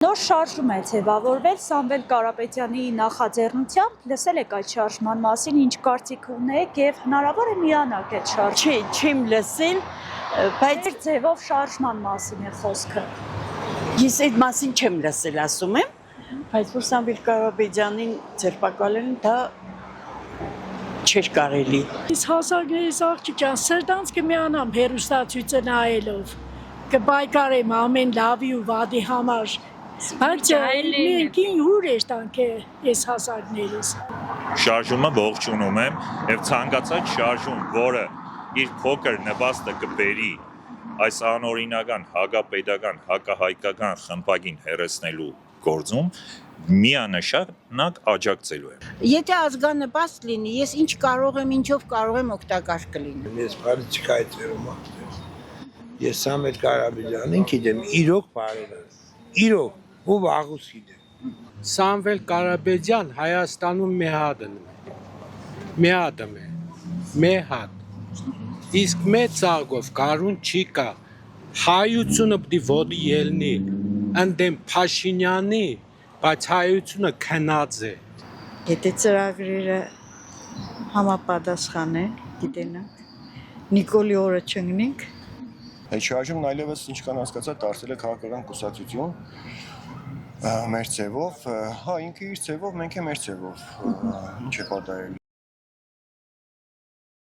Նոր շարժում է ձևավորվել Սամվել Կարապետյանի նախաձեռնությամբ, լսել եք այդ շարժման մասին, ինչ կարծիք ունեք եւ հնարավոր է միանաք այդ շարժումը։ Չեմ լսել, բայց ձևով շարժման մասին է խոսքը։ Ես այդ մասին չեմ լսել, ասում եմ, բայց որ Սամվել Կարապետյանին ձերբակալելն դա չէր կարելի։ Ես հասակներից աղջիկյան սրտանց կմիանամ հերոստացույցը նայելով, կպայքարեմ ամեն լավի ու վատի համար, բայց ներքին հուր էր տանք ես հասակներից։ Շարժումը ողջունում եմ եւ ցանկացած շարժում, որը իր փոքր նպաստը կբերի այս անօրինական հակապետական, հակահայկական խմբագին հերացնելու գործում միանշանակ աջակցելու եմ։ Եթե ազգանպաստ լինի, ես ինչ կարող եմ, ինչով կարող եմ օգտակար կլինեմ։ Ես պոլիտիկայից վերում եմ։ Ես Սամվել Կարապետյանին գիտեմ, իրոք բարերար, իրոք ու վաղուց գիտեմ։ Սամվել Կարապետյան Հայաստանում մեհատ։ Իսկ մեծ ագով կարուն չի կա, հայությունը պտի ոտի ելնի, ընդեմ Փաշինյանի, բայց հայությունը քնած է։ Եթե ծրագրերը համապատասխան է, գիտենանք, Նիկոլի օրը չընկնենք։ Այդ շարժումն այլևս ինչքան հասկացա դարձել է քաղաքական կուսակցություն մեր ձևով, հա ինքը իր ձևով, մենք էլ մեր ձևով, ինչ է պատահել։